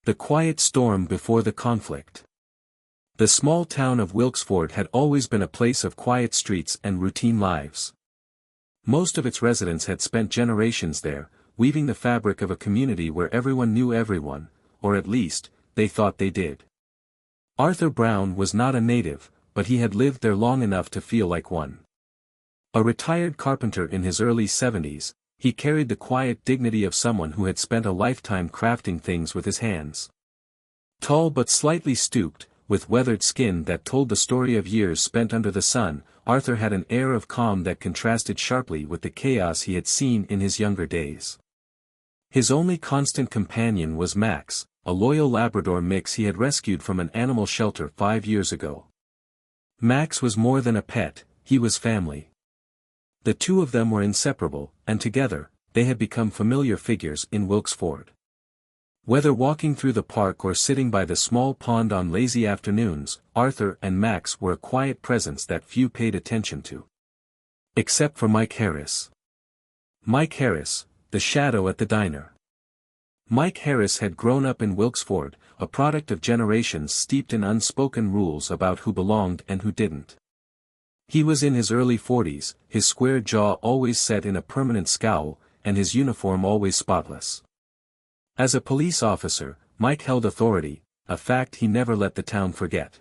The quiet storm before the conflict. The small town of Wilkesford had always been a place of quiet streets and routine lives. Most of its residents had spent generations there, weaving the fabric of a community where everyone knew everyone, or at least, they thought they did. Arthur Brown was not a native, but he had lived there long enough to feel like one. A retired carpenter in his early 70s, he carried the quiet dignity of someone who had spent a lifetime crafting things with his hands. Tall but slightly stooped, with weathered skin that told the story of years spent under the sun, Arthur had an air of calm that contrasted sharply with the chaos he had seen in his younger days. His only constant companion was Max, a loyal Labrador mix he had rescued from an animal shelter 5 years ago. Max was more than a pet, he was family. The two of them were inseparable, and together, they had become familiar figures in Wilkesford. Whether walking through the park or sitting by the small pond on lazy afternoons, Arthur and Max were a quiet presence that few paid attention to. Except for Mike Harris. Mike Harris, the shadow at the diner. Mike Harris had grown up in Wilkesford, a product of generations steeped in unspoken rules about who belonged and who didn't. He was in his early 40s, his square jaw always set in a permanent scowl, and his uniform always spotless. As a police officer, Mike held authority, a fact he never let the town forget.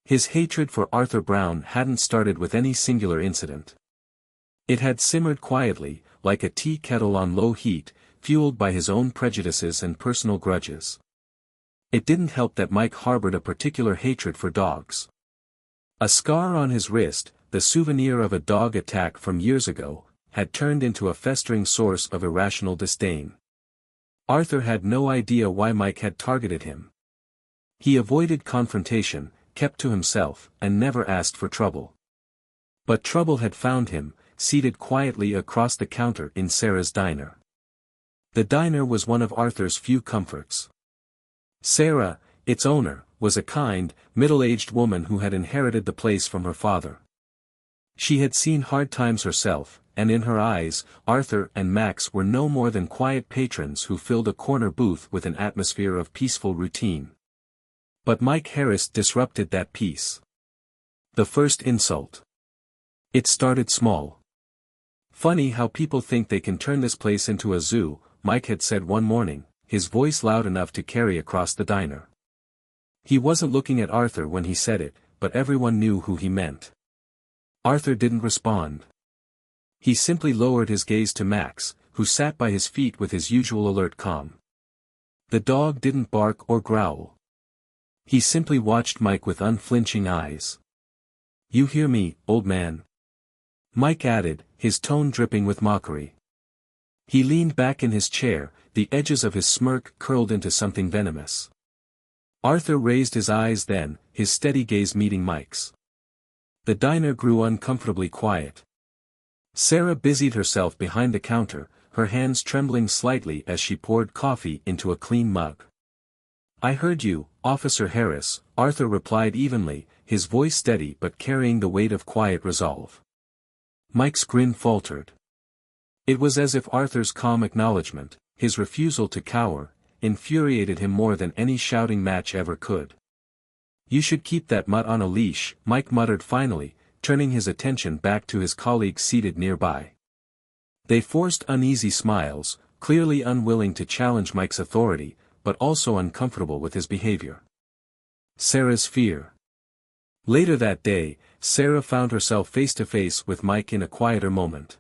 His hatred for Arthur Brown hadn't started with any singular incident. It had simmered quietly, like a tea kettle on low heat, fueled by his own prejudices and personal grudges. It didn't help that Mike harbored a particular hatred for dogs. A scar on his wrist, the souvenir of a dog attack from years ago, had turned into a festering source of irrational disdain. Arthur had no idea why Mike had targeted him. He avoided confrontation, kept to himself, and never asked for trouble. But trouble had found him, seated quietly across the counter in Sarah's diner. The diner was one of Arthur's few comforts. Sarah, its owner, was a kind, middle-aged woman who had inherited the place from her father. She had seen hard times herself, and in her eyes, Arthur and Max were no more than quiet patrons who filled a corner booth with an atmosphere of peaceful routine. But Mike Harris disrupted that peace. The first insult. It started small. "Funny how people think they can turn this place into a zoo," Mike had said one morning, his voice loud enough to carry across the diner. He wasn't looking at Arthur when he said it, but everyone knew who he meant. Arthur didn't respond. He simply lowered his gaze to Max, who sat by his feet with his usual alert calm. The dog didn't bark or growl. He simply watched Mike with unflinching eyes. "You hear me, old man?" Mike added, his tone dripping with mockery. He leaned back in his chair, the edges of his smirk curled into something venomous. Arthur raised his eyes then, his steady gaze meeting Mike's. The diner grew uncomfortably quiet. Sarah busied herself behind the counter, her hands trembling slightly as she poured coffee into a clean mug. "I heard you, Officer Harris," Arthur replied evenly, his voice steady but carrying the weight of quiet resolve. Mike's grin faltered. It was as if Arthur's calm acknowledgement, his refusal to cower, infuriated him more than any shouting match ever could. "You should keep that mutt on a leash," Mike muttered finally, turning his attention back to his colleagues seated nearby. They forced uneasy smiles, clearly unwilling to challenge Mike's authority, but also uncomfortable with his behavior. Sarah's fear. Later that day, Sarah found herself face to face with Mike in a quieter moment.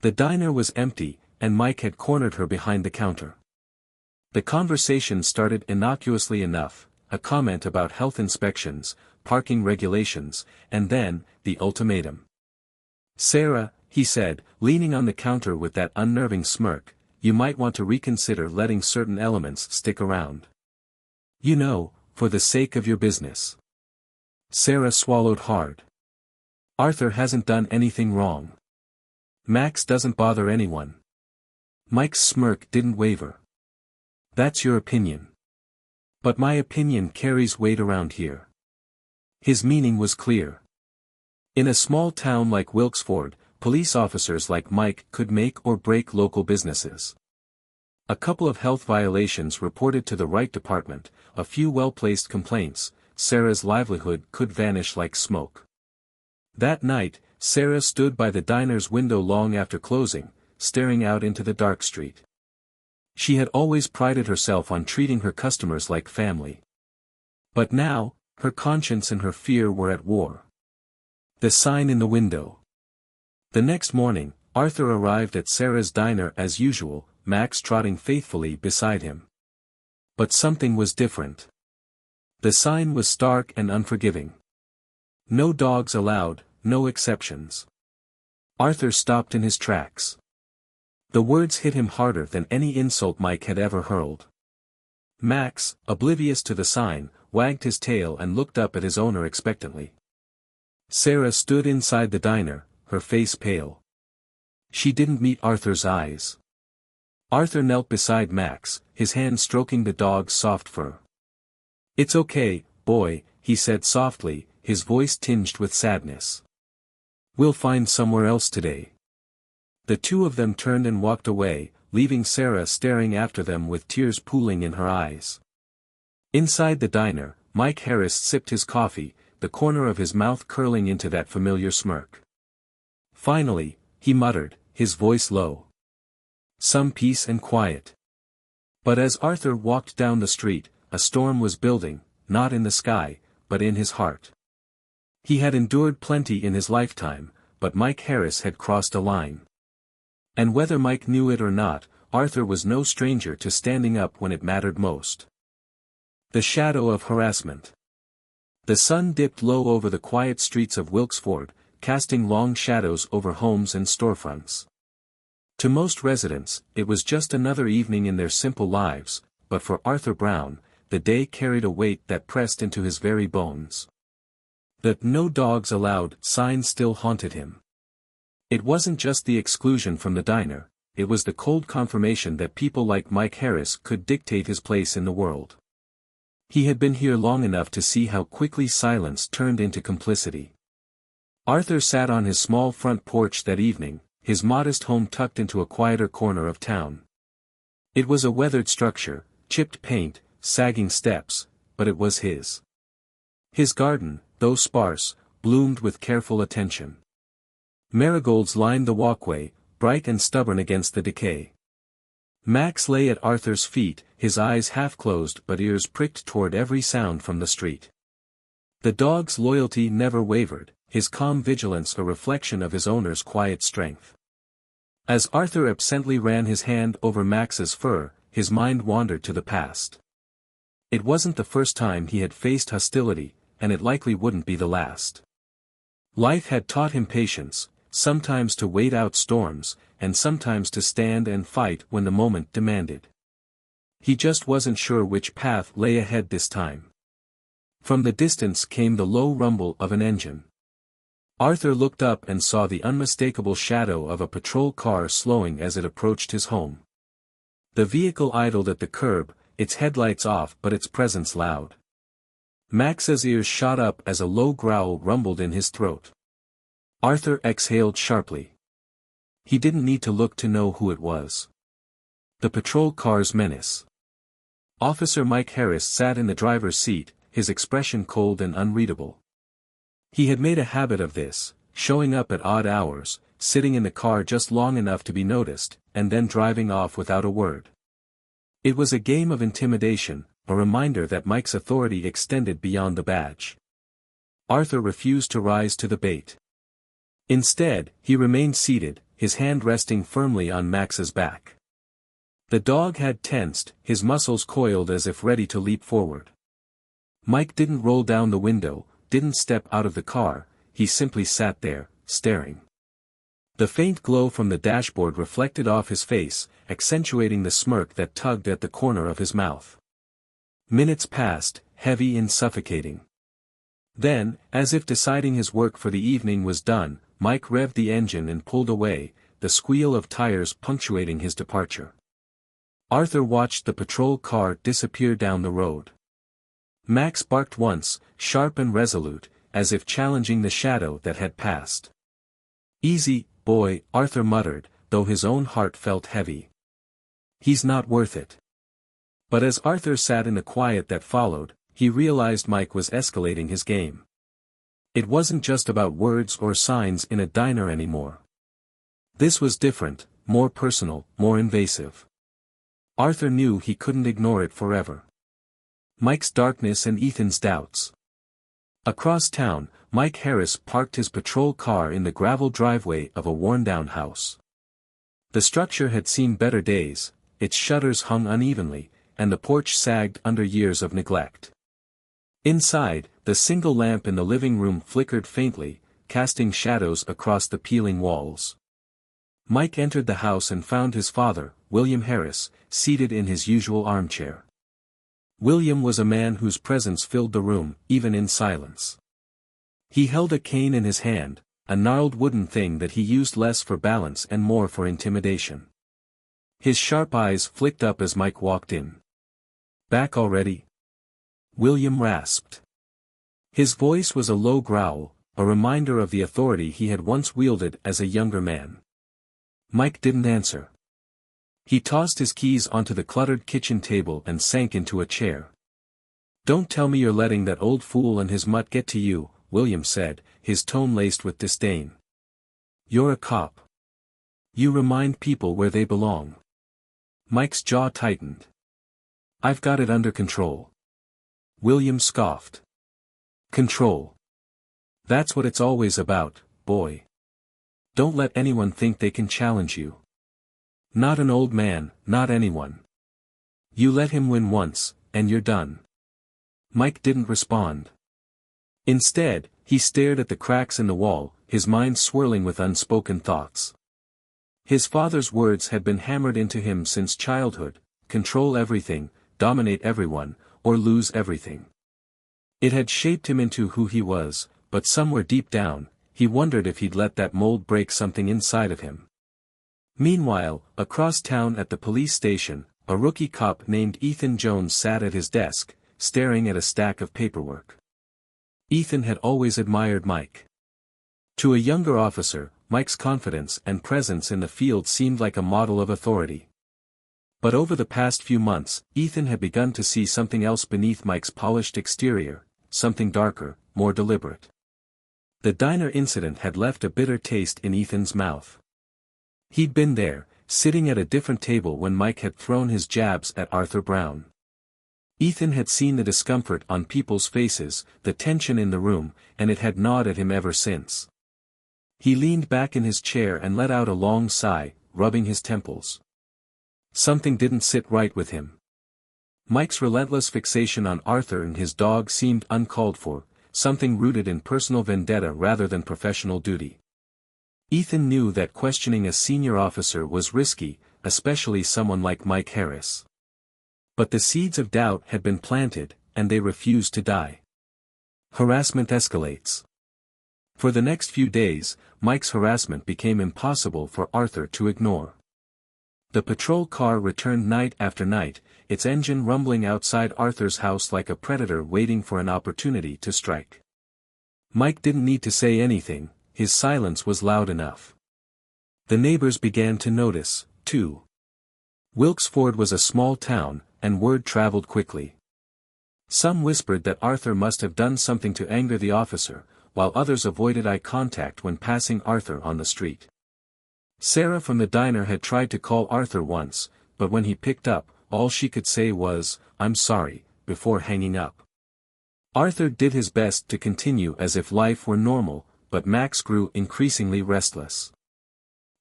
The diner was empty, and Mike had cornered her behind the counter. The conversation started innocuously enough, a comment about health inspections, parking regulations, and then, the ultimatum. "Sarah," he said, leaning on the counter with that unnerving smirk, "you might want to reconsider letting certain elements stick around. You know, for the sake of your business." Sarah swallowed hard. "Arthur hasn't done anything wrong. Max doesn't bother anyone." Mike's smirk didn't waver. "That's your opinion. But my opinion carries weight around here." His meaning was clear. In a small town like Wilkesford, police officers like Mike could make or break local businesses. A couple of health violations reported to the right department, a few well-placed complaints, Sarah's livelihood could vanish like smoke. That night, Sarah stood by the diner's window long after closing, staring out into the dark street. She had always prided herself on treating her customers like family. But now, her conscience and her fear were at war. The sign in the window. The next morning, Arthur arrived at Sarah's diner as usual, Max trotting faithfully beside him. But something was different. The sign was stark and unforgiving. No dogs allowed, no exceptions. Arthur stopped in his tracks. The words hit him harder than any insult Mike had ever hurled. Max, oblivious to the sign, wagged his tail and looked up at his owner expectantly. Sarah stood inside the diner, her face pale. She didn't meet Arthur's eyes. Arthur knelt beside Max, his hand stroking the dog's soft fur. "It's okay, boy," he said softly, his voice tinged with sadness. "We'll find somewhere else today." The two of them turned and walked away, leaving Sarah staring after them with tears pooling in her eyes. Inside the diner, Mike Harris sipped his coffee, the corner of his mouth curling into that familiar smirk. Finally, he muttered, his voice low. "Some peace and quiet." But as Arthur walked down the street, a storm was building, not in the sky, but in his heart. He had endured plenty in his lifetime, but Mike Harris had crossed a line. And whether Mike knew it or not, Arthur was no stranger to standing up when it mattered most. The shadow of harassment. The sun dipped low over the quiet streets of Wilkesford, casting long shadows over homes and storefronts. To most residents, it was just another evening in their simple lives, but for Arthur Brown, the day carried a weight that pressed into his very bones. The "no dogs allowed" sign still haunted him. It wasn't just the exclusion from the diner, it was the cold confirmation that people like Mike Harris could dictate his place in the world. He had been here long enough to see how quickly silence turned into complicity. Arthur sat on his small front porch that evening, his modest home tucked into a quieter corner of town. It was a weathered structure, chipped paint, sagging steps, but it was his. His garden, though sparse, bloomed with careful attention. Marigolds lined the walkway, bright and stubborn against the decay. Max lay at Arthur's feet, his eyes half closed but ears pricked toward every sound from the street. The dog's loyalty never wavered, his calm vigilance a reflection of his owner's quiet strength. As Arthur absently ran his hand over Max's fur, his mind wandered to the past. It wasn't the first time he had faced hostility, and it likely wouldn't be the last. Life had taught him patience, sometimes to wait out storms, and sometimes to stand and fight when the moment demanded. He just wasn't sure which path lay ahead this time. From the distance came the low rumble of an engine. Arthur looked up and saw the unmistakable shadow of a patrol car slowing as it approached his home. The vehicle idled at the curb, its headlights off but its presence loud. Max's ears shot up as a low growl rumbled in his throat. Arthur exhaled sharply. He didn't need to look to know who it was. The patrol car's menace. Officer Mike Harris sat in the driver's seat, his expression cold and unreadable. He had made a habit of this, showing up at odd hours, sitting in the car just long enough to be noticed, and then driving off without a word. It was a game of intimidation, a reminder that Mike's authority extended beyond the badge. Arthur refused to rise to the bait. Instead, he remained seated, his hand resting firmly on Max's back. The dog had tensed, his muscles coiled as if ready to leap forward. Mike didn't roll down the window, didn't step out of the car, he simply sat there, staring. The faint glow from the dashboard reflected off his face, accentuating the smirk that tugged at the corner of his mouth. Minutes passed, heavy and suffocating. Then, as if deciding his work for the evening was done, Mike revved the engine and pulled away, the squeal of tires punctuating his departure. Arthur watched the patrol car disappear down the road. Max barked once, sharp and resolute, as if challenging the shadow that had passed. "Easy, boy," Arthur muttered, though his own heart felt heavy. He's not worth it. But as Arthur sat in the quiet that followed, he realized Mike was escalating his game. It wasn't just about words or signs in a diner anymore. This was different, more personal, more invasive. Arthur knew he couldn't ignore it forever. Mike's darkness and Ethan's doubts. Across town, Mike Harris parked his patrol car in the gravel driveway of a worn-down house. The structure had seen better days, its shutters hung unevenly, and the porch sagged under years of neglect. Inside, the single lamp in the living room flickered faintly, casting shadows across the peeling walls. Mike entered the house and found his father, William Harris, seated in his usual armchair. William was a man whose presence filled the room, even in silence. He held a cane in his hand, a gnarled wooden thing that he used less for balance and more for intimidation. His sharp eyes flicked up as Mike walked in. "Back already?" William rasped. His voice was a low growl, a reminder of the authority he had once wielded as a younger man. Mike didn't answer. He tossed his keys onto the cluttered kitchen table and sank into a chair. "Don't tell me you're letting that old fool and his mutt get to you," William said, his tone laced with disdain. "You're a cop. You remind people where they belong." Mike's jaw tightened. "I've got it under control." William scoffed. "Control. That's what it's always about, boy. Don't let anyone think they can challenge you. Not an old man, not anyone. You let him win once, and you're done." Mike didn't respond. Instead, he stared at the cracks in the wall, his mind swirling with unspoken thoughts. His father's words had been hammered into him since childhood: control everything, dominate everyone, or lose everything. It had shaped him into who he was, but somewhere deep down, he wondered if he'd let that mold break something inside of him. Meanwhile, across town at the police station, a rookie cop named Ethan Jones sat at his desk, staring at a stack of paperwork. Ethan had always admired Mike. To a younger officer, Mike's confidence and presence in the field seemed like a model of authority. But over the past few months, Ethan had begun to see something else beneath Mike's polished exterior, something darker, more deliberate. The diner incident had left a bitter taste in Ethan's mouth. He'd been there, sitting at a different table when Mike had thrown his jabs at Arthur Brown. Ethan had seen the discomfort on people's faces, the tension in the room, and it had gnawed at him ever since. He leaned back in his chair and let out a long sigh, rubbing his temples. Something didn't sit right with him. Mike's relentless fixation on Arthur and his dog seemed uncalled for, something rooted in personal vendetta rather than professional duty. Ethan knew that questioning a senior officer was risky, especially someone like Mike Harris. But the seeds of doubt had been planted, and they refused to die. Harassment escalates. For the next few days, Mike's harassment became impossible for Arthur to ignore. The patrol car returned night after night, its engine rumbling outside Arthur's house like a predator waiting for an opportunity to strike. Mike didn't need to say anything, his silence was loud enough. The neighbors began to notice, too. Wilkesford was a small town, and word traveled quickly. Some whispered that Arthur must have done something to anger the officer, while others avoided eye contact when passing Arthur on the street. Sarah from the diner had tried to call Arthur once, but when he picked up, all she could say was, "I'm sorry," before hanging up. Arthur did his best to continue as if life were normal, but Max grew increasingly restless.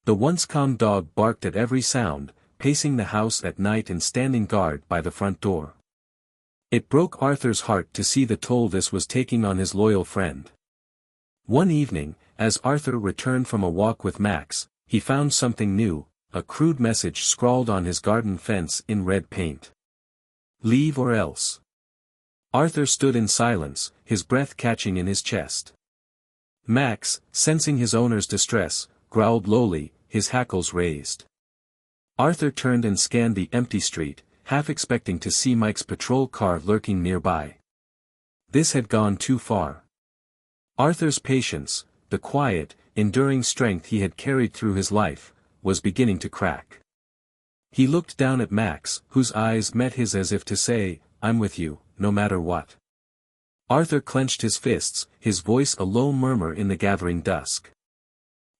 The once calm dog barked at every sound, pacing the house at night and standing guard by the front door. It broke Arthur's heart to see the toll this was taking on his loyal friend. One evening, as Arthur returned from a walk with Max, he found something new, a crude message scrawled on his garden fence in red paint. "Leave or else." Arthur stood in silence, his breath catching in his chest. Max, sensing his owner's distress, growled lowly, his hackles raised. Arthur turned and scanned the empty street, half expecting to see Mike's patrol car lurking nearby. This had gone too far. Arthur's patience, the quiet, enduring strength he had carried through his life, was beginning to crack. He looked down at Max, whose eyes met his as if to say, "I'm with you, no matter what." Arthur clenched his fists, his voice a low murmur in the gathering dusk.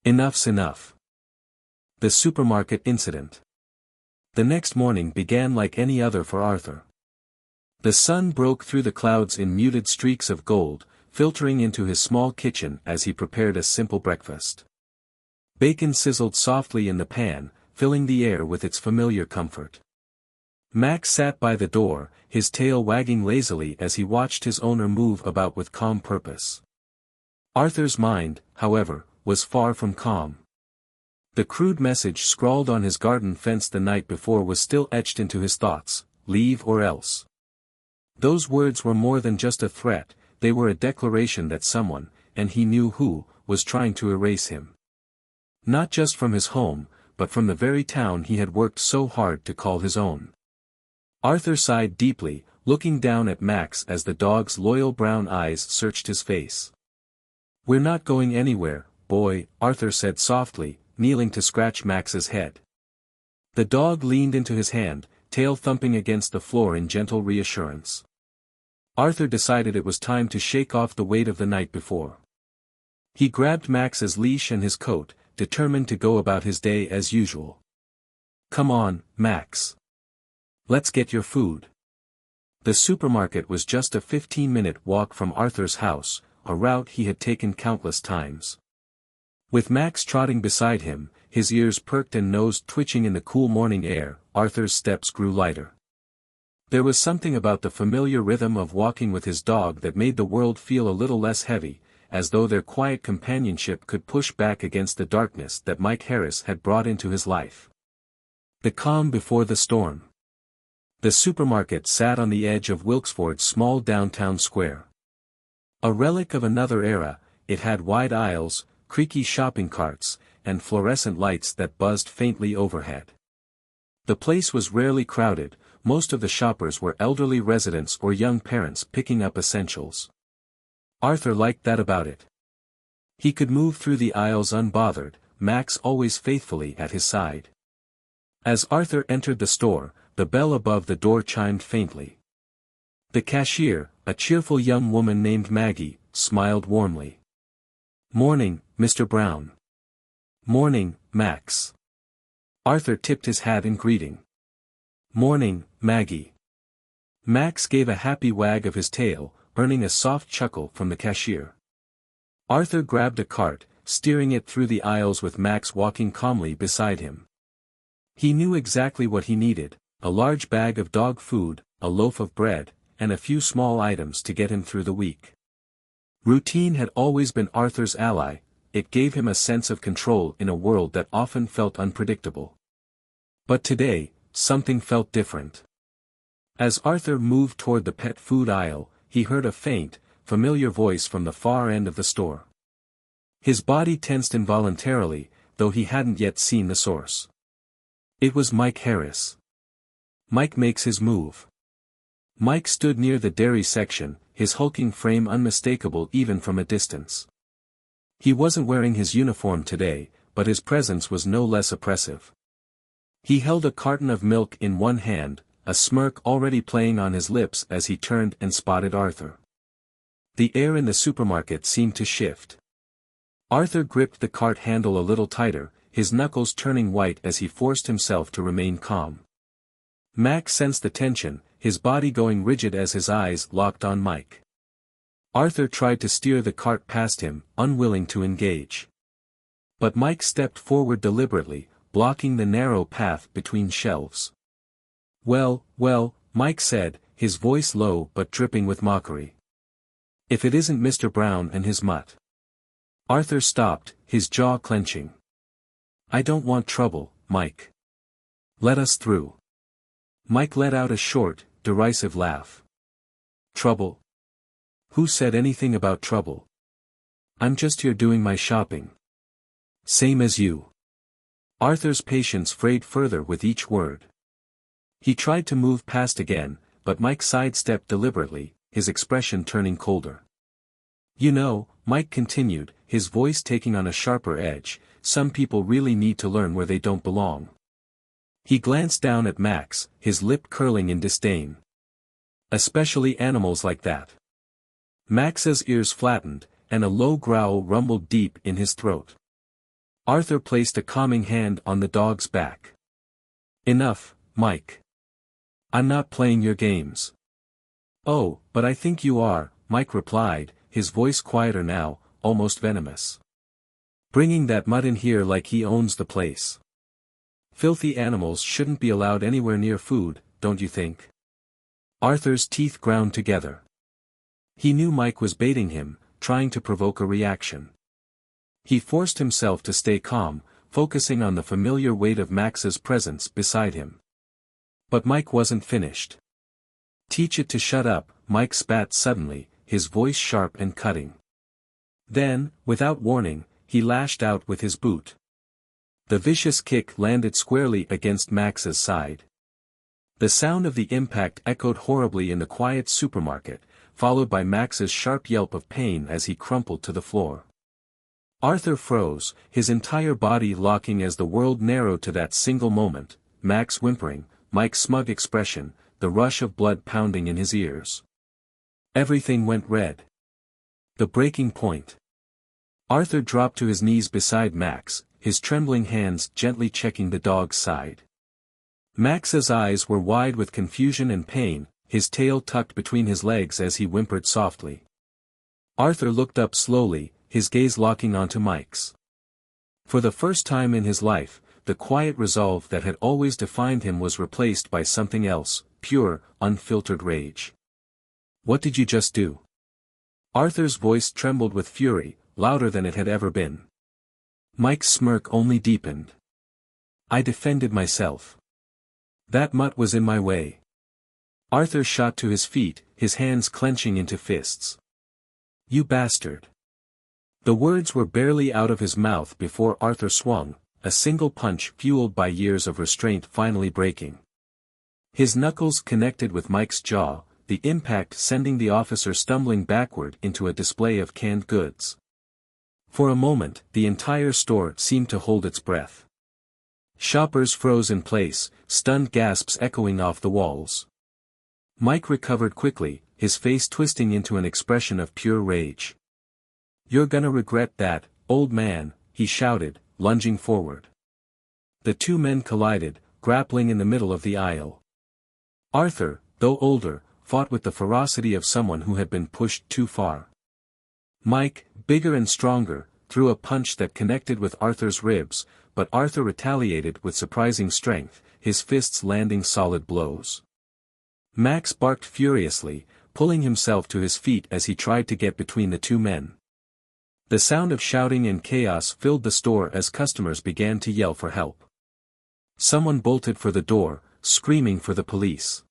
"Enough's enough." The supermarket incident. The next morning began like any other for Arthur. The sun broke through the clouds in muted streaks of gold, filtering into his small kitchen as he prepared a simple breakfast. Bacon sizzled softly in the pan, filling the air with its familiar comfort. Max sat by the door, his tail wagging lazily as he watched his owner move about with calm purpose. Arthur's mind, however, was far from calm. The crude message scrawled on his garden fence the night before was still etched into his thoughts, "Leave or else." Those words were more than just a threat, they were a declaration that someone, and he knew who, was trying to erase him. Not just from his home, but from the very town he had worked so hard to call his own. Arthur sighed deeply, looking down at Max as the dog's loyal brown eyes searched his face. "We're not going anywhere, boy," Arthur said softly, kneeling to scratch Max's head. The dog leaned into his hand, tail thumping against the floor in gentle reassurance. Arthur decided it was time to shake off the weight of the night before. He grabbed Max's leash and his coat, determined to go about his day as usual. "Come on, Max. Let's get your food." The supermarket was just a 15-minute walk from Arthur's house, a route he had taken countless times. With Max trotting beside him, his ears perked and nose twitching in the cool morning air, Arthur's steps grew lighter. There was something about the familiar rhythm of walking with his dog that made the world feel a little less heavy, as though their quiet companionship could push back against the darkness that Mike Harris had brought into his life. The calm before the storm. The supermarket sat on the edge of Wilkesford's small downtown square. A relic of another era, it had wide aisles, creaky shopping carts, and fluorescent lights that buzzed faintly overhead. The place was rarely crowded, most of the shoppers were elderly residents or young parents picking up essentials. Arthur liked that about it. He could move through the aisles unbothered, Max always faithfully at his side. As Arthur entered the store, the bell above the door chimed faintly. The cashier, a cheerful young woman named Maggie, smiled warmly. "Morning, Mr. Brown." "Morning, Max." Arthur tipped his hat in greeting. "Morning, Maggie." Max gave a happy wag of his tail, earning a soft chuckle from the cashier. Arthur grabbed a cart, steering it through the aisles with Max walking calmly beside him. He knew exactly what he needed, a large bag of dog food, a loaf of bread, and a few small items to get him through the week. Routine had always been Arthur's ally, it gave him a sense of control in a world that often felt unpredictable. But today, something felt different. As Arthur moved toward the pet food aisle, he heard a faint, familiar voice from the far end of the store. His body tensed involuntarily, though he hadn't yet seen the source. It was Mike Harris. Mike makes his move. Mike stood near the dairy section, his hulking frame unmistakable even from a distance. He wasn't wearing his uniform today, but his presence was no less oppressive. He held a carton of milk in one hand, a smirk already playing on his lips as he turned and spotted Arthur. The air in the supermarket seemed to shift. Arthur gripped the cart handle a little tighter, his knuckles turning white as he forced himself to remain calm. Max sensed the tension, his body going rigid as his eyes locked on Mike. Arthur tried to steer the cart past him, unwilling to engage. But Mike stepped forward deliberately, blocking the narrow path between shelves. Well, Mike said, his voice low but dripping with mockery. "If it isn't Mr. Brown and his mutt." Arthur stopped, his jaw clenching. "I don't want trouble, Mike. Let us through." Mike let out a short, derisive laugh. "Trouble? Who said anything about trouble? I'm just here doing my shopping. Same as you." Arthur's patience frayed further with each word. He tried to move past again, but Mike sidestepped deliberately, his expression turning colder. "You know," Mike continued, his voice taking on a sharper edge, "some people really need to learn where they don't belong. He glanced down at Max, his lip curling in disdain. Especially animals like that. Max's ears flattened, and a low growl rumbled deep in his throat. Arthur placed a calming hand on the dog's back. Enough, Mike. I'm not playing your games. Oh, but I think you are, Mike replied, his voice quieter now, almost venomous. Bringing that mutt in here like he owns the place. Filthy animals shouldn't be allowed anywhere near food, don't you think? Arthur's teeth ground together. He knew Mike was baiting him, trying to provoke a reaction. He forced himself to stay calm, focusing on the familiar weight of Max's presence beside him. But Mike wasn't finished. Teach it to shut up, Mike spat suddenly, his voice sharp and cutting. Then, without warning, he lashed out with his boot. The vicious kick landed squarely against Max's side. The sound of the impact echoed horribly in the quiet supermarket, followed by Max's sharp yelp of pain as he crumpled to the floor. Arthur froze, his entire body locking as the world narrowed to that single moment, Max whimpering, Mike's smug expression, the rush of blood pounding in his ears. Everything went red. The breaking point. Arthur dropped to his knees beside Max, his trembling hands gently checking the dog's side. Max's eyes were wide with confusion and pain, his tail tucked between his legs as he whimpered softly. Arthur looked up slowly, his gaze locking onto Mike's. For the first time in his life, the quiet resolve that had always defined him was replaced by something else, pure, unfiltered rage. What did you just do? Arthur's voice trembled with fury, louder than it had ever been. Mike's smirk only deepened. I defended myself. That mutt was in my way. Arthur shot to his feet, his hands clenching into fists. You bastard. The words were barely out of his mouth before Arthur swung, a single punch fueled by years of restraint finally breaking. His knuckles connected with Mike's jaw, the impact sending the officer stumbling backward into a display of canned goods. For a moment, the entire store seemed to hold its breath. Shoppers froze in place, stunned gasps echoing off the walls. Mike recovered quickly, his face twisting into an expression of pure rage. You're gonna regret that, old man, he shouted, lunging forward. The two men collided, grappling in the middle of the aisle. Arthur, though older, fought with the ferocity of someone who had been pushed too far. Mike, bigger and stronger, threw a punch that connected with Arthur's ribs, but Arthur retaliated with surprising strength, his fists landing solid blows. Max barked furiously, pulling himself to his feet as he tried to get between the two men. The sound of shouting and chaos filled the store as customers began to yell for help. Someone bolted for the door, screaming for the police.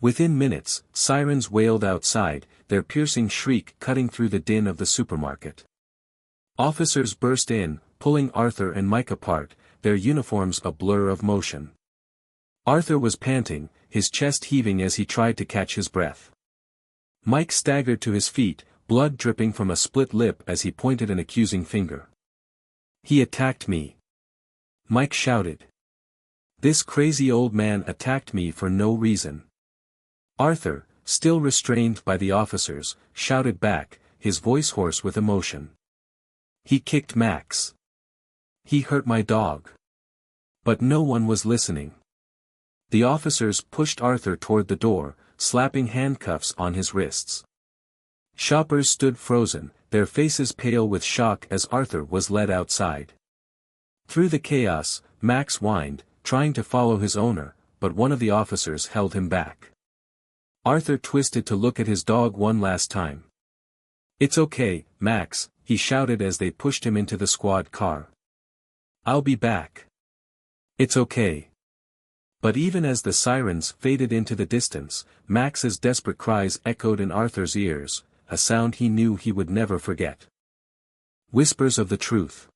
Within minutes, sirens wailed outside, their piercing shriek cutting through the din of the supermarket. Officers burst in, pulling Arthur and Mike apart, their uniforms a blur of motion. Arthur was panting, his chest heaving as he tried to catch his breath. Mike staggered to his feet, blood dripping from a split lip as he pointed an accusing finger. He attacked me. Mike shouted. This crazy old man attacked me for no reason. Arthur, still restrained by the officers, shouted back, his voice hoarse with emotion. He kicked Max. He hurt my dog. But no one was listening. The officers pushed Arthur toward the door, slapping handcuffs on his wrists. Shoppers stood frozen, their faces pale with shock as Arthur was led outside. Through the chaos, Max whined, trying to follow his owner, but one of the officers held him back. Arthur twisted to look at his dog one last time. It's okay, Max, he shouted as they pushed him into the squad car. I'll be back. It's okay. But even as the sirens faded into the distance, Max's desperate cries echoed in Arthur's ears, a sound he knew he would never forget. Whispers of the truth.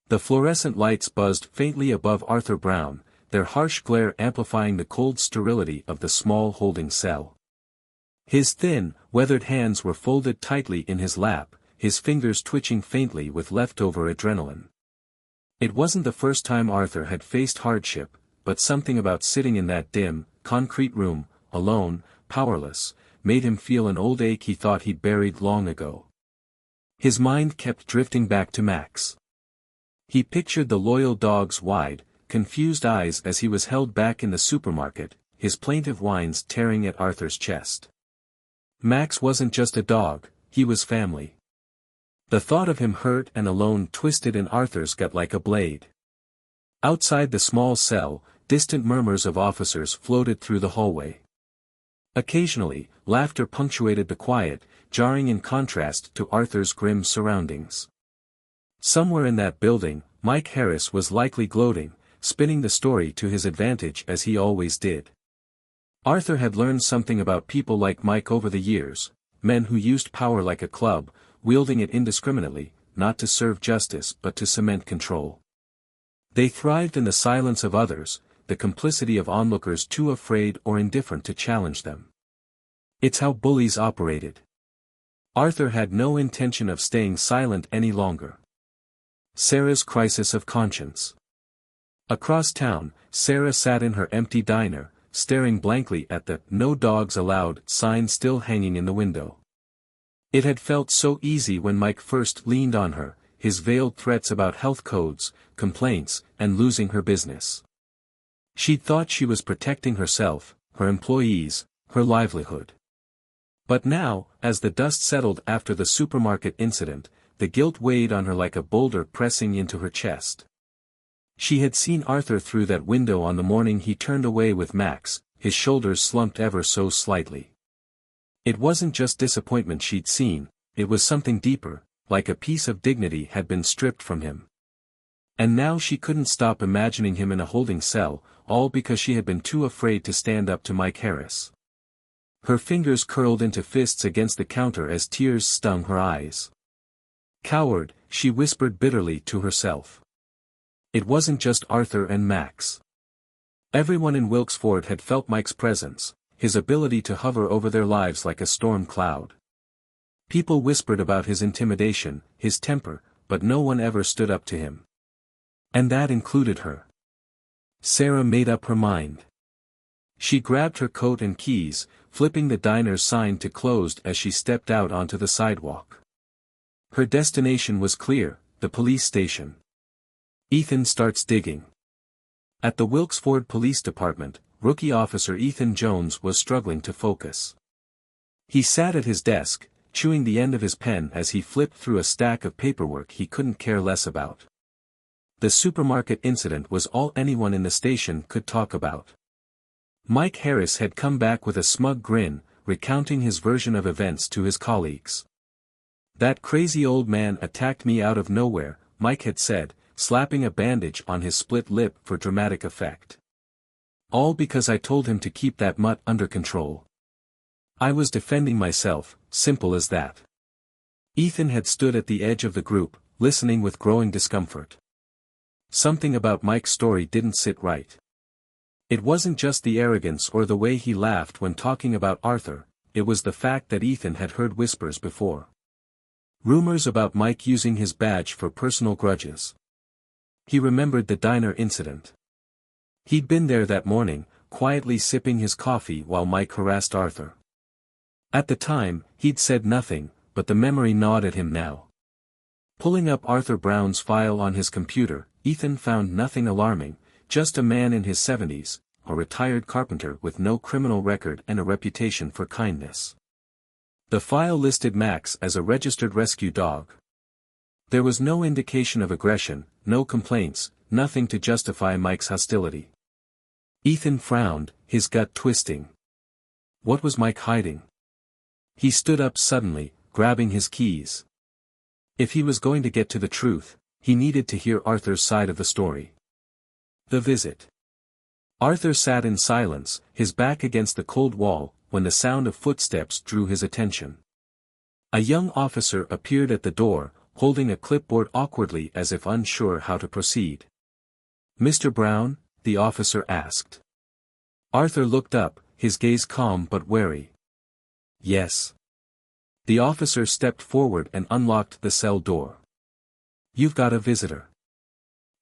The fluorescent lights buzzed faintly above Arthur Brown, their harsh glare amplifying the cold sterility of the small holding cell. His thin, weathered hands were folded tightly in his lap, his fingers twitching faintly with leftover adrenaline. It wasn't the first time Arthur had faced hardship, but something about sitting in that dim, concrete room, alone, powerless, made him feel an old ache he thought he'd buried long ago. His mind kept drifting back to Max. He pictured the loyal dog's wide, confused eyes as he was held back in the supermarket, his plaintive whines tearing at Arthur's chest. Max wasn't just a dog, he was family. The thought of him hurt and alone twisted in Arthur's gut like a blade. Outside the small cell, distant murmurs of officers floated through the hallway. Occasionally, laughter punctuated the quiet, jarring in contrast to Arthur's grim surroundings. Somewhere in that building, Mike Harris was likely gloating, spinning the story to his advantage as he always did. Arthur had learned something about people like Mike over the years, men who used power like a club, wielding it indiscriminately, not to serve justice but to cement control. They thrived in the silence of others, the complicity of onlookers too afraid or indifferent to challenge them. It's how bullies operated. Arthur had no intention of staying silent any longer. Sarah's crisis of conscience. Across town, Sarah sat in her empty diner, staring blankly at the "No Dogs Allowed" sign still hanging in the window. It had felt so easy when Mike first leaned on her, his veiled threats about health codes, complaints, and losing her business. She'd thought she was protecting herself, her employees, her livelihood. But now, as the dust settled after the supermarket incident, the guilt weighed on her like a boulder pressing into her chest. She had seen Arthur through that window on the morning he turned away with Max, his shoulders slumped ever so slightly. It wasn't just disappointment she'd seen, it was something deeper, like a piece of dignity had been stripped from him. And now she couldn't stop imagining him in a holding cell, all because she had been too afraid to stand up to Mike Harris. Her fingers curled into fists against the counter as tears stung her eyes. Coward, she whispered bitterly to herself. It wasn't just Arthur and Max. Everyone in Wilkesford had felt Mike's presence, his ability to hover over their lives like a storm cloud. People whispered about his intimidation, his temper, but no one ever stood up to him. And that included her. Sarah made up her mind. She grabbed her coat and keys, flipping the diner's sign to closed as she stepped out onto the sidewalk. Her destination was clear, the police station. Ethan starts digging. At the Wilkesford Police Department, rookie officer Ethan Jones was struggling to focus. He sat at his desk, chewing the end of his pen as he flipped through a stack of paperwork he couldn't care less about. The supermarket incident was all anyone in the station could talk about. Mike Harris had come back with a smug grin, recounting his version of events to his colleagues. "That crazy old man attacked me out of nowhere," Mike had said, slapping a bandage on his split lip for dramatic effect. "All because I told him to keep that mutt under control. I was defending myself, simple as that." Ethan had stood at the edge of the group, listening with growing discomfort. Something about Mike's story didn't sit right. It wasn't just the arrogance or the way he laughed when talking about Arthur, it was the fact that Ethan had heard whispers before. Rumors about Mike using his badge for personal grudges. He remembered the diner incident. He'd been there that morning, quietly sipping his coffee while Mike harassed Arthur. At the time, he'd said nothing, but the memory gnawed at him now. Pulling up Arthur Brown's file on his computer, Ethan found nothing alarming, just a man in his 70s, a retired carpenter with no criminal record and a reputation for kindness. The file listed Max as a registered rescue dog. There was no indication of aggression, no complaints, nothing to justify Mike's hostility. Ethan frowned, his gut twisting. What was Mike hiding? He stood up suddenly, grabbing his keys. If he was going to get to the truth, he needed to hear Arthur's side of the story. The visit. Arthur sat in silence, his back against the cold wall, when the sound of footsteps drew his attention. A young officer appeared at the door, holding a clipboard awkwardly as if unsure how to proceed. "Mr. Brown?" the officer asked. Arthur looked up, his gaze calm but wary. "Yes." The officer stepped forward and unlocked the cell door. "You've got a visitor."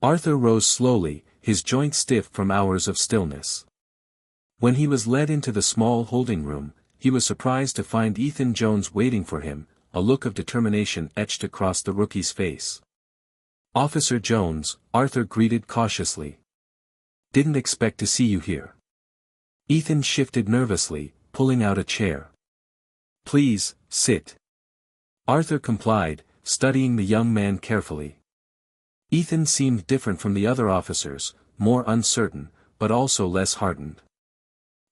Arthur rose slowly, his joints stiff from hours of stillness. When he was led into the small holding room, he was surprised to find Ethan Jones waiting for him, a look of determination etched across the rookie's face. "Officer Jones," Arthur greeted cautiously. "Didn't expect to see you here." Ethan shifted nervously, pulling out a chair. "Please, sit." Arthur complied, studying the young man carefully. Ethan seemed different from the other officers, more uncertain, but also less hardened.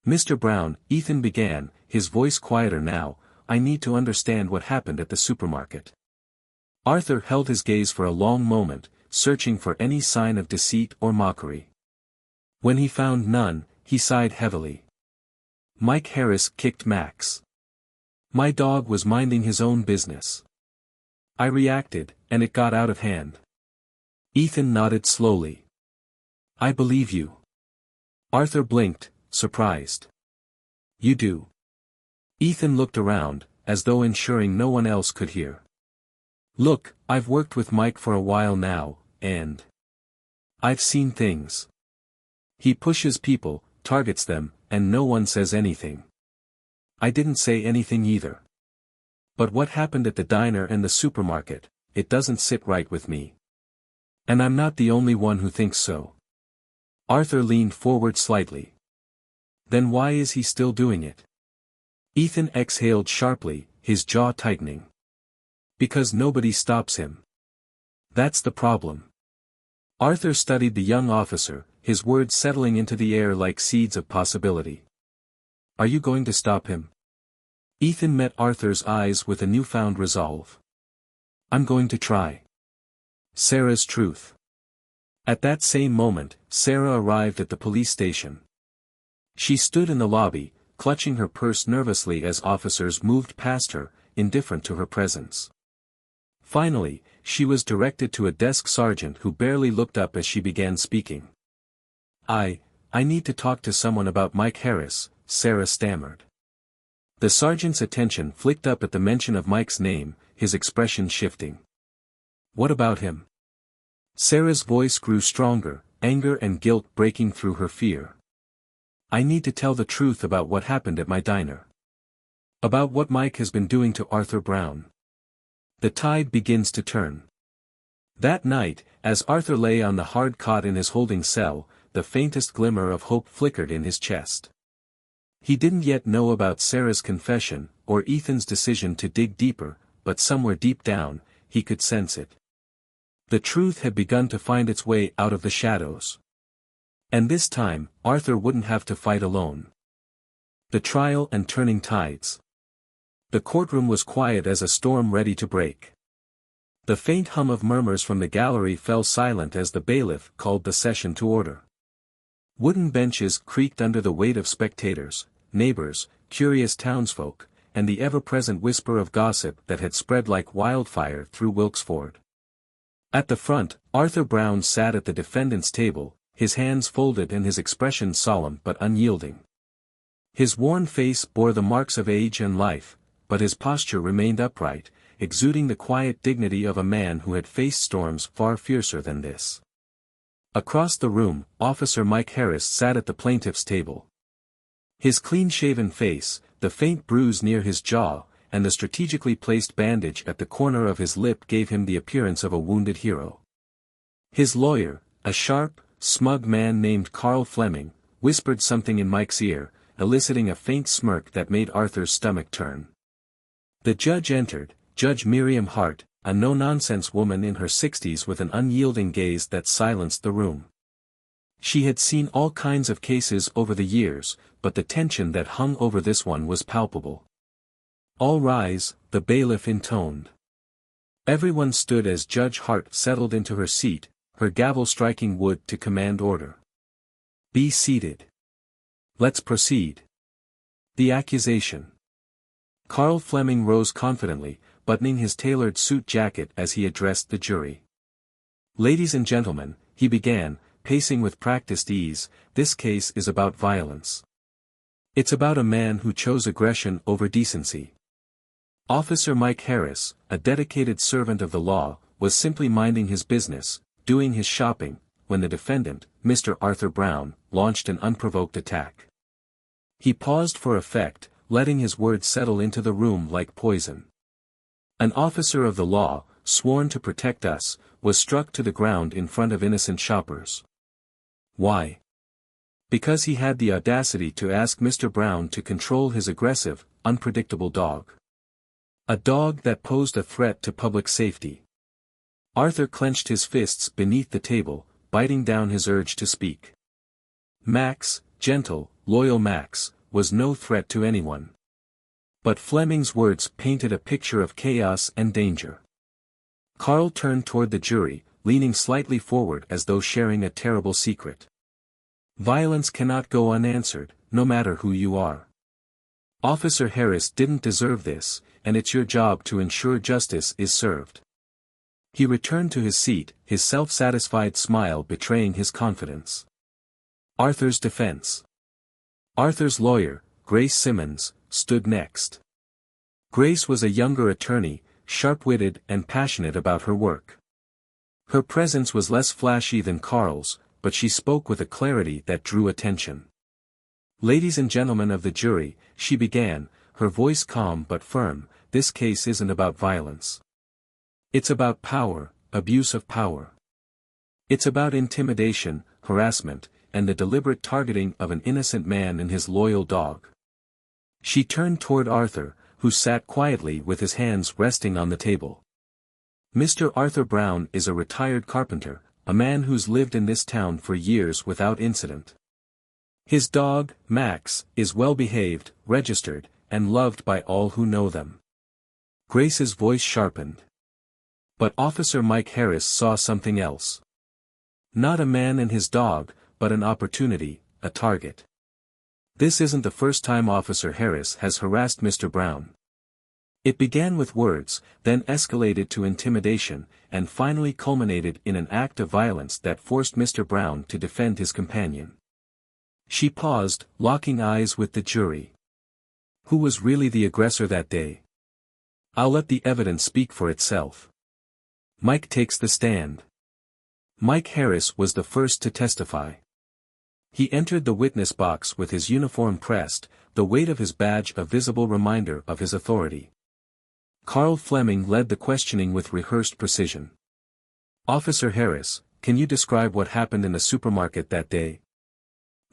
"Mr. Brown," Ethan began, his voice quieter now, "I need to understand what happened at the supermarket." Arthur held his gaze for a long moment, searching for any sign of deceit or mockery. When he found none, he sighed heavily. "Mike Harris kicked Max. My dog was minding his own business. I reacted, and it got out of hand." Ethan nodded slowly. "I believe you." Arthur blinked, surprised. "You do?" Ethan looked around, as though ensuring no one else could hear. "Look, I've worked with Mike for a while now, and I've seen things. He pushes people, targets them, and no one says anything. I didn't say anything either. But what happened at the diner and the supermarket, it doesn't sit right with me. And I'm not the only one who thinks so." Arthur leaned forward slightly. "Then why is he still doing it?" Ethan exhaled sharply, his jaw tightening. "Because nobody stops him. That's the problem." Arthur studied the young officer, his words settling into the air like seeds of possibility. "Are you going to stop him?" Ethan met Arthur's eyes with a newfound resolve. "I'm going to try." Sarah's truth. At that same moment, Sarah arrived at the police station. She stood in the lobby, clutching her purse nervously as officers moved past her, indifferent to her presence. Finally, she was directed to a desk sergeant who barely looked up as she began speaking. I need to talk to someone about Mike Harris," Sarah stammered. The sergeant's attention flicked up at the mention of Mike's name, his expression shifting. "What about him?" Sarah's voice grew stronger, anger and guilt breaking through her fear. "I need to tell the truth about what happened at my diner. About what Mike has been doing to Arthur Brown. The tide begins to turn." That night, as Arthur lay on the hard cot in his holding cell, the faintest glimmer of hope flickered in his chest. He didn't yet know about Sarah's confession, or Ethan's decision to dig deeper, but somewhere deep down, he could sense it. The truth had begun to find its way out of the shadows. And this time, Arthur wouldn't have to fight alone. The trial and turning tides. The courtroom was quiet as a storm ready to break. The faint hum of murmurs from the gallery fell silent as the bailiff called the session to order. Wooden benches creaked under the weight of spectators, neighbors, curious townsfolk, and the ever-present whisper of gossip that had spread like wildfire through Wilkesford. At the front, Arthur Brown sat at the defendant's table, his hands folded and his expression solemn but unyielding. His worn face bore the marks of age and life, but his posture remained upright, exuding the quiet dignity of a man who had faced storms far fiercer than this. Across the room, Officer Mike Harris sat at the plaintiff's table. His clean-shaven face, the faint bruise near his jaw, and the strategically placed bandage at the corner of his lip gave him the appearance of a wounded hero. His lawyer, a sharp, smug man named Carl Fleming, whispered something in Mike's ear, eliciting a faint smirk that made Arthur's stomach turn. The judge entered, Judge Miriam Hart, a no-nonsense woman in her 60s with an unyielding gaze that silenced the room. She had seen all kinds of cases over the years, but the tension that hung over this one was palpable. "All rise," the bailiff intoned. Everyone stood as Judge Hart settled into her seat, her gavel striking wood to command order. "Be seated. Let's proceed." The accusation. Carl Fleming rose confidently, buttoning his tailored suit jacket as he addressed the jury. "Ladies and gentlemen," he began, pacing with practiced ease, "this case is about violence. It's about a man who chose aggression over decency. Officer Mike Harris, a dedicated servant of the law, was simply minding his business, doing his shopping, when the defendant, Mr. Arthur Brown, launched an unprovoked attack. He paused for effect, letting his words settle into the room like poison. An officer of the law, sworn to protect us, was struck to the ground in front of innocent shoppers. Why? Because he had the audacity to ask Mr. Brown to control his aggressive, unpredictable dog. A dog that posed a threat to public safety. Arthur clenched his fists beneath the table, biting down his urge to speak. Max, gentle, loyal Max, was no threat to anyone. But Fleming's words painted a picture of chaos and danger. Carl turned toward the jury, leaning slightly forward as though sharing a terrible secret. Violence cannot go unanswered, no matter who you are. Officer Harris didn't deserve this, and it's your job to ensure justice is served. He returned to his seat, his self-satisfied smile betraying his confidence. Arthur's defense. Arthur's lawyer, Grace Simmons, stood next. Grace was a younger attorney, sharp-witted and passionate about her work. Her presence was less flashy than Carl's, but she spoke with a clarity that drew attention. "Ladies and gentlemen of the jury," she began, her voice calm but firm, "this case isn't about violence. It's about power, abuse of power. It's about intimidation, harassment, and the deliberate targeting of an innocent man and his loyal dog." She turned toward Arthur, who sat quietly with his hands resting on the table. "Mr. Arthur Brown is a retired carpenter, a man who's lived in this town for years without incident. His dog, Max, is well-behaved, registered, and loved by all who know them." Grace's voice sharpened. But Officer Mike Harris saw something else. Not a man and his dog, but an opportunity, a target. This isn't the first time Officer Harris has harassed Mr. Brown. It began with words, then escalated to intimidation, and finally culminated in an act of violence that forced Mr. Brown to defend his companion. She paused, locking eyes with the jury. Who was really the aggressor that day? I'll let the evidence speak for itself. Mike takes the stand. Mike Harris was the first to testify. He entered the witness box with his uniform pressed, the weight of his badge a visible reminder of his authority. Carl Fleming led the questioning with rehearsed precision. "Officer Harris, can you describe what happened in the supermarket that day?"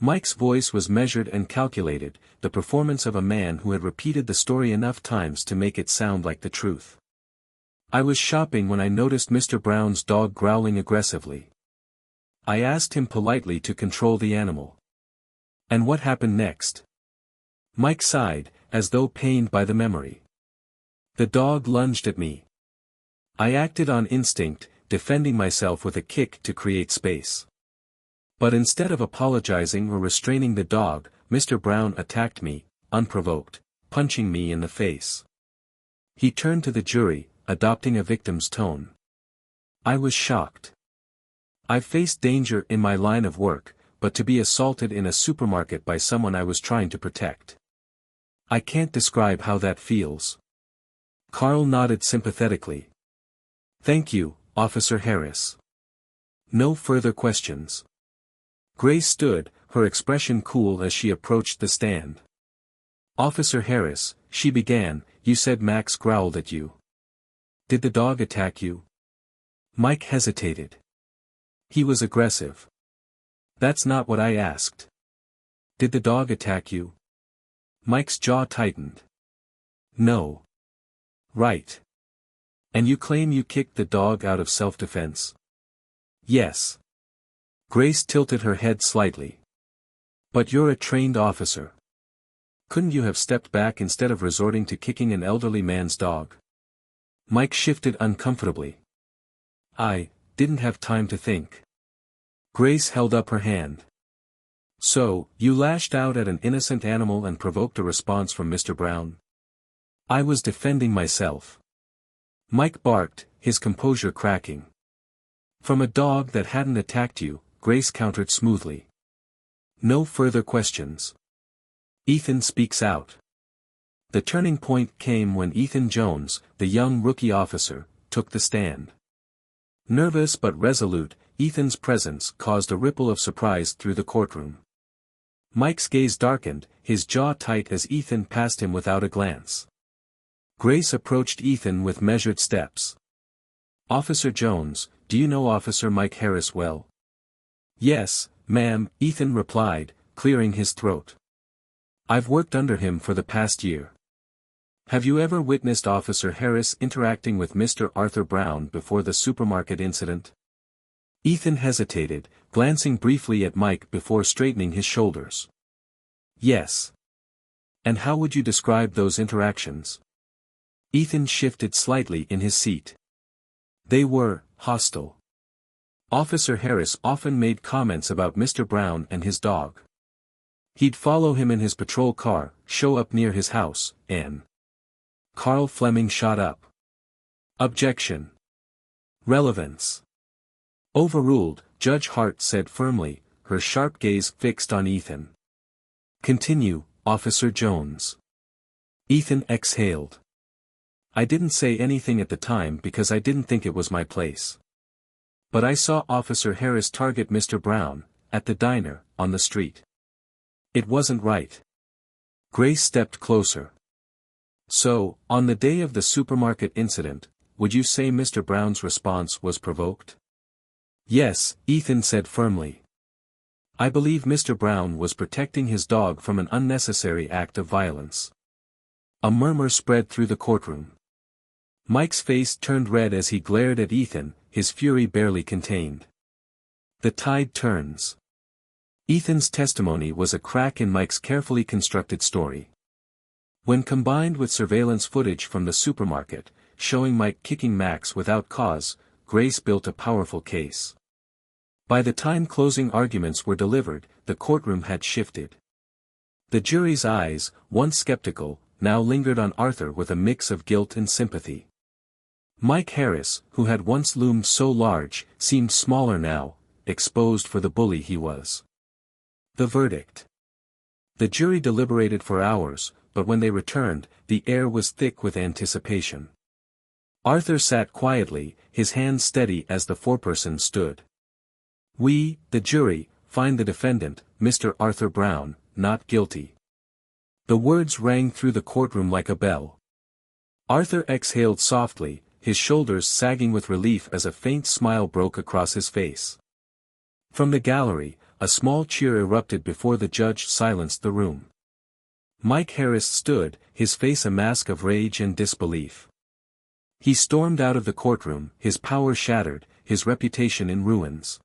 Mike's voice was measured and calculated, the performance of a man who had repeated the story enough times to make it sound like the truth. "I was shopping when I noticed Mr. Brown's dog growling aggressively. I asked him politely to control the animal." "And what happened next?" Mike sighed, as though pained by the memory. "The dog lunged at me. I acted on instinct, defending myself with a kick to create space. But instead of apologizing or restraining the dog, Mr. Brown attacked me, unprovoked, punching me in the face." He turned to the jury, adopting a victim's tone. "I was shocked. I've faced danger in my line of work, but to be assaulted in a supermarket by someone I was trying to protect. I can't describe how that feels." Carl nodded sympathetically. "Thank you, Officer Harris. No further questions." Grace stood, her expression cool as she approached the stand. "Officer Harris," she began, "you said Max growled at you. Did the dog attack you?" Mike hesitated. "He was aggressive." "That's not what I asked. Did the dog attack you?" Mike's jaw tightened. "No." "Right. And you claim you kicked the dog out of self-defense?" "Yes." Grace tilted her head slightly. "But you're a trained officer. Couldn't you have stepped back instead of resorting to kicking an elderly man's dog?" Mike shifted uncomfortably. "I didn't have time to think." Grace held up her hand. "So, you lashed out at an innocent animal and provoked a response from Mr. Brown?" "I was defending myself." Mike barked, his composure cracking. "From a dog that hadn't attacked you," Grace countered smoothly. No further questions. Ethan speaks out. The turning point came when Ethan Jones, the young rookie officer, took the stand. Nervous but resolute, Ethan's presence caused a ripple of surprise through the courtroom. Mike's gaze darkened, his jaw tight as Ethan passed him without a glance. Grace approached Ethan with measured steps. "Officer Jones, do you know Officer Mike Harris well?" "Yes, ma'am," Ethan replied, clearing his throat. "I've worked under him for the past year." "Have you ever witnessed Officer Harris interacting with Mr. Arthur Brown before the supermarket incident?" Ethan hesitated, glancing briefly at Mike before straightening his shoulders. "Yes." "And how would you describe those interactions?" Ethan shifted slightly in his seat. "They were hostile. Officer Harris often made comments about Mr. Brown and his dog. He'd follow him in his patrol car, show up near his house, and..." Carl Fleming shot up. "Objection. Relevance." "Overruled," Judge Hart said firmly, her sharp gaze fixed on Ethan. "Continue, Officer Jones." Ethan exhaled. "I didn't say anything at the time because I didn't think it was my place. But I saw Officer Harris target Mr. Brown, at the diner, on the street. It wasn't right." Grace stepped closer. "So, on the day of the supermarket incident, would you say Mr. Brown's response was provoked?" "Yes," Ethan said firmly. "I believe Mr. Brown was protecting his dog from an unnecessary act of violence." A murmur spread through the courtroom. Mike's face turned red as he glared at Ethan, his fury barely contained. The tide turns. Ethan's testimony was a crack in Mike's carefully constructed story. When combined with surveillance footage from the supermarket, showing Mike kicking Max without cause, Grace built a powerful case. By the time closing arguments were delivered, the courtroom had shifted. The jury's eyes, once skeptical, now lingered on Arthur with a mix of guilt and sympathy. Mike Harris, who had once loomed so large, seemed smaller now, exposed for the bully he was. The verdict. The jury deliberated for hours, but when they returned, the air was thick with anticipation. Arthur sat quietly, his hands steady as the foreperson stood. "We, the jury, find the defendant, Mr. Arthur Brown, not guilty." The words rang through the courtroom like a bell. Arthur exhaled softly, his shoulders sagging with relief as a faint smile broke across his face. From the gallery, a small cheer erupted before the judge silenced the room. Mike Harris stood, his face a mask of rage and disbelief. He stormed out of the courtroom, his power shattered, his reputation in ruins.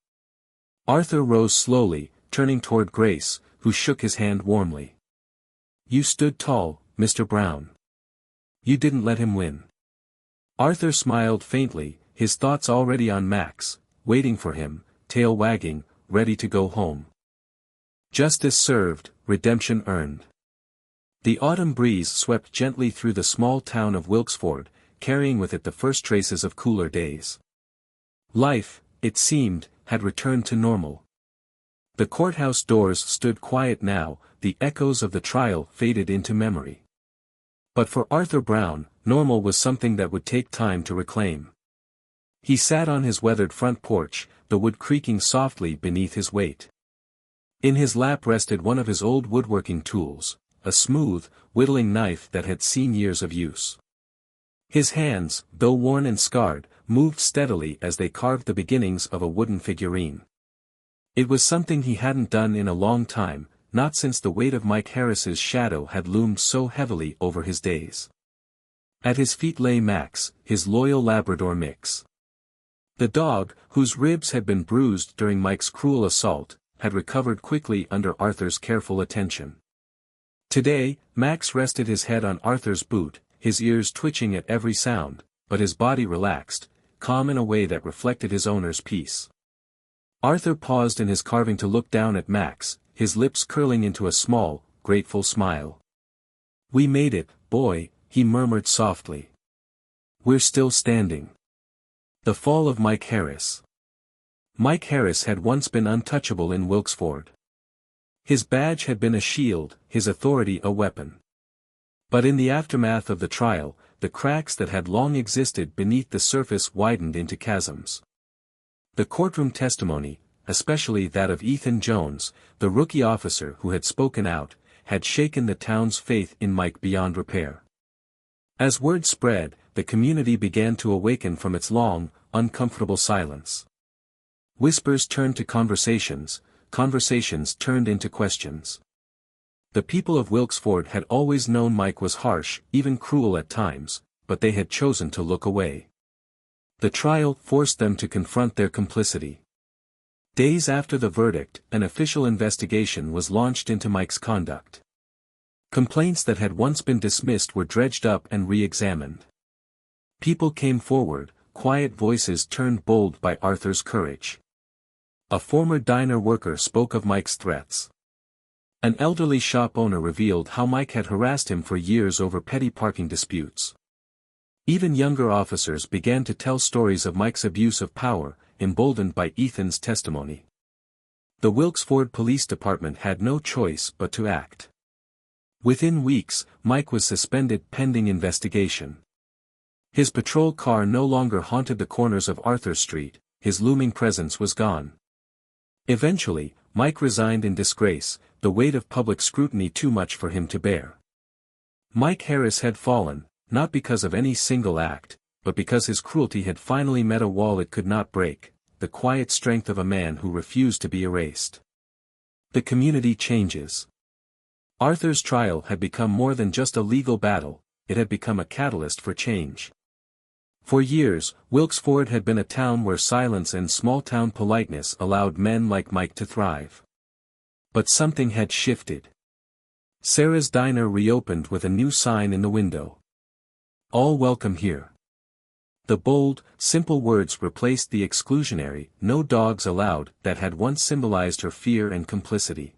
Arthur rose slowly, turning toward Grace, who shook his hand warmly. "You stood tall, Mr. Brown. You didn't let him win." Arthur smiled faintly, his thoughts already on Max, waiting for him, tail wagging, ready to go home. Justice served, redemption earned. The autumn breeze swept gently through the small town of Wilkesford, carrying with it the first traces of cooler days. Life, it seemed, had returned to normal. The courthouse doors stood quiet now, the echoes of the trial faded into memory. But for Arthur Brown, normal was something that would take time to reclaim. He sat on his weathered front porch, the wood creaking softly beneath his weight. In his lap rested one of his old woodworking tools, a smooth, whittling knife that had seen years of use. His hands, though worn and scarred, moved steadily as they carved the beginnings of a wooden figurine. It was something he hadn't done in a long time, not since the weight of Mike Harris's shadow had loomed so heavily over his days. At his feet lay Max, his loyal Labrador mix. The dog, whose ribs had been bruised during Mike's cruel assault, had recovered quickly under Arthur's careful attention. Today, Max rested his head on Arthur's boot, his ears twitching at every sound, but his body relaxed, calm in a way that reflected his owner's peace. Arthur paused in his carving to look down at Max, his lips curling into a small, grateful smile. "We made it, boy," he murmured softly. "We're still standing." The fall of Mike Harris. Mike Harris had once been untouchable in Wilkesford. His badge had been a shield, his authority a weapon. But in the aftermath of the trial, the cracks that had long existed beneath the surface widened into chasms. The courtroom testimony, especially that of Ethan Jones, the rookie officer who had spoken out, had shaken the town's faith in Mike beyond repair. As word spread, the community began to awaken from its long, uncomfortable silence. Whispers turned to conversations, conversations turned into questions. The people of Wilkesford had always known Mike was harsh, even cruel at times, but they had chosen to look away. The trial forced them to confront their complicity. Days after the verdict, an official investigation was launched into Mike's conduct. Complaints that had once been dismissed were dredged up and re-examined. People came forward, quiet voices turned bold by Arthur's courage. A former diner worker spoke of Mike's threats. An elderly shop owner revealed how Mike had harassed him for years over petty parking disputes. Even younger officers began to tell stories of Mike's abuse of power, emboldened by Ethan's testimony. The Wilkesford Police Department had no choice but to act. Within weeks, Mike was suspended pending investigation. His patrol car no longer haunted the corners of Arthur Street, his looming presence was gone. Eventually, Mike resigned in disgrace, the weight of public scrutiny too much for him to bear. Mike Harris had fallen, not because of any single act, but because his cruelty had finally met a wall it could not break, the quiet strength of a man who refused to be erased. The community changes. Arthur's trial had become more than just a legal battle, it had become a catalyst for change. For years, Wilkesford had been a town where silence and small-town politeness allowed men like Mike to thrive. But something had shifted. Sarah's diner reopened with a new sign in the window. "All welcome here." The bold, simple words replaced the exclusionary, "no dogs allowed," that had once symbolized her fear and complicity.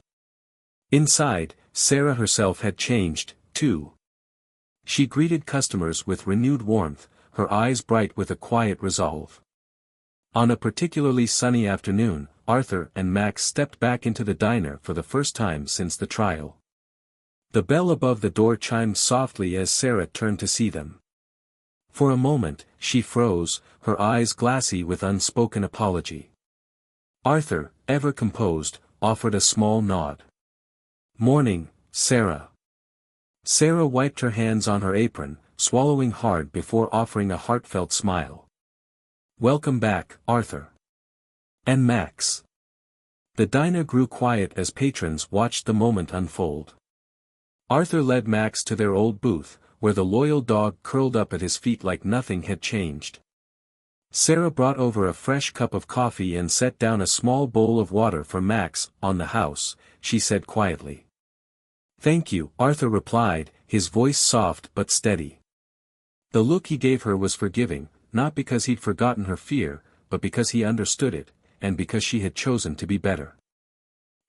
Inside, Sarah herself had changed, too. She greeted customers with renewed warmth, her eyes bright with a quiet resolve. On a particularly sunny afternoon, Arthur and Max stepped back into the diner for the first time since the trial. The bell above the door chimed softly as Sarah turned to see them. For a moment, she froze, her eyes glassy with unspoken apology. Arthur, ever composed, offered a small nod. "Morning, Sarah." Sarah wiped her hands on her apron, swallowing hard before offering a heartfelt smile. "Welcome back, Arthur. And Max." The diner grew quiet as patrons watched the moment unfold. Arthur led Max to their old booth, where the loyal dog curled up at his feet like nothing had changed. Sarah brought over a fresh cup of coffee and set down a small bowl of water for Max. "On the house," she said quietly. "Thank you," Arthur replied, his voice soft but steady. The look he gave her was forgiving, not because he'd forgotten her fear, but because he understood it, and because she had chosen to be better.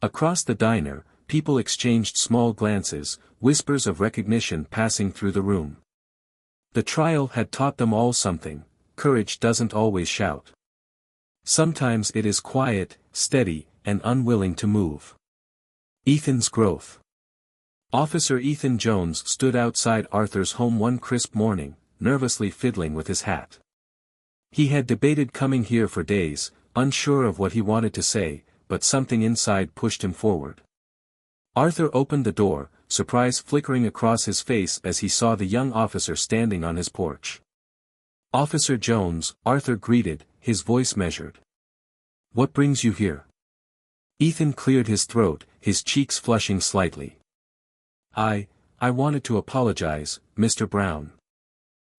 Across the diner, people exchanged small glances, whispers of recognition passing through the room. The trial had taught them all something: courage doesn't always shout. Sometimes it is quiet, steady, and unwilling to move. Ethan's growth. Officer Ethan Jones stood outside Arthur's home one crisp morning, nervously fiddling with his hat. He had debated coming here for days, unsure of what he wanted to say, but something inside pushed him forward. Arthur opened the door, surprise flickering across his face as he saw the young officer standing on his porch. "Officer Jones," Arthur greeted, his voice measured. "What brings you here?" Ethan cleared his throat, his cheeks flushing slightly. I wanted to apologize, Mr. Brown.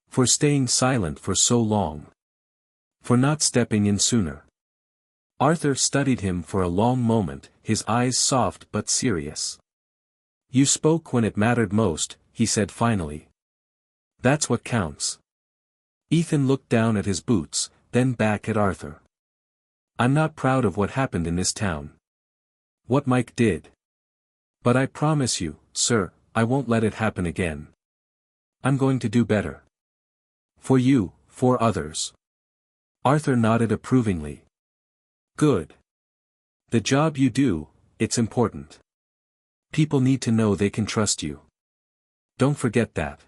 For staying silent for so long. For not stepping in sooner." Arthur studied him for a long moment, his eyes soft but serious. "You spoke when it mattered most," he said finally. "That's what counts." Ethan looked down at his boots, then back at Arthur. "I'm not proud of what happened in this town. What Mike did. But I promise you, sir, I won't let it happen again. I'm going to do better. For you, for others." Arthur nodded approvingly. "Good. The job you do, it's important. People need to know they can trust you. Don't forget that."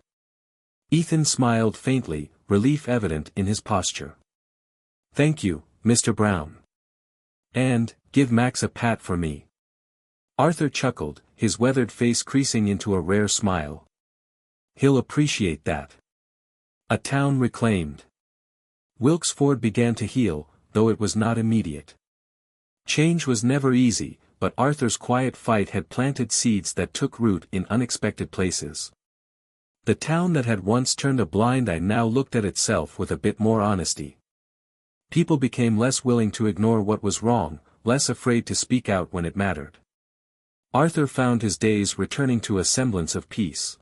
Ethan smiled faintly, relief evident in his posture. "Thank you, Mr. Brown. And, give Max a pat for me. Arthur chuckled, his weathered face creasing into a rare smile. He'll appreciate that. A town reclaimed. Wilkesford began to heal, though it was not immediate. Change was never easy, but Arthur's quiet fight had planted seeds that took root in unexpected places. The town that had once turned a blind eye now looked at itself with a bit more honesty. People became less willing to ignore what was wrong, less afraid to speak out when it mattered. Arthur found his days returning to a semblance of peace.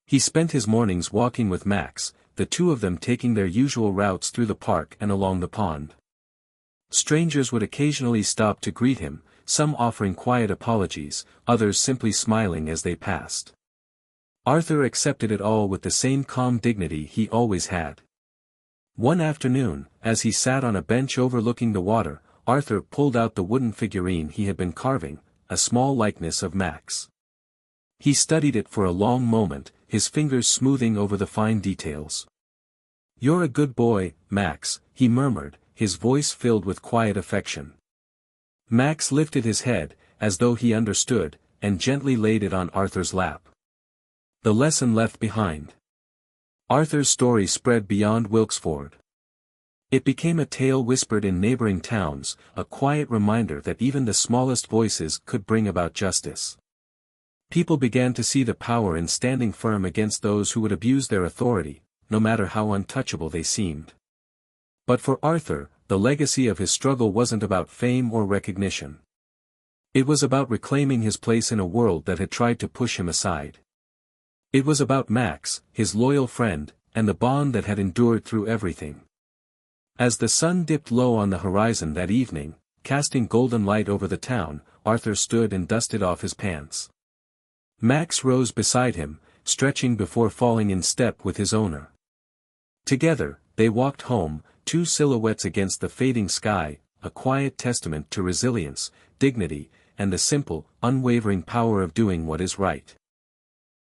He spent his mornings walking with Max, the two of them taking their usual routes through the park and along the pond. Strangers would occasionally stop to greet him, some offering quiet apologies, others simply smiling as they passed. Arthur accepted it all with the same calm dignity he always had. One afternoon, as he sat on a bench overlooking the water, Arthur pulled out the wooden figurine he had been carving, a small likeness of Max. He studied it for a long moment, his fingers smoothing over the fine details. "You're a good boy, Max," he murmured, his voice filled with quiet affection. Max lifted his head, as though he understood, and gently laid it on Arthur's lap. The lesson left behind. Arthur's story spread beyond Wilkesford. It became a tale whispered in neighboring towns, a quiet reminder that even the smallest voices could bring about justice. People began to see the power in standing firm against those who would abuse their authority, no matter how untouchable they seemed. But for Arthur, the legacy of his struggle wasn't about fame or recognition. It was about reclaiming his place in a world that had tried to push him aside. It was about Max, his loyal friend, and the bond that had endured through everything. As the sun dipped low on the horizon that evening, casting golden light over the town, Arthur stood and dusted off his pants. Max rose beside him, stretching before falling in step with his owner. Together, they walked home, two silhouettes against the fading sky, a quiet testament to resilience, dignity, and the simple, unwavering power of doing what is right.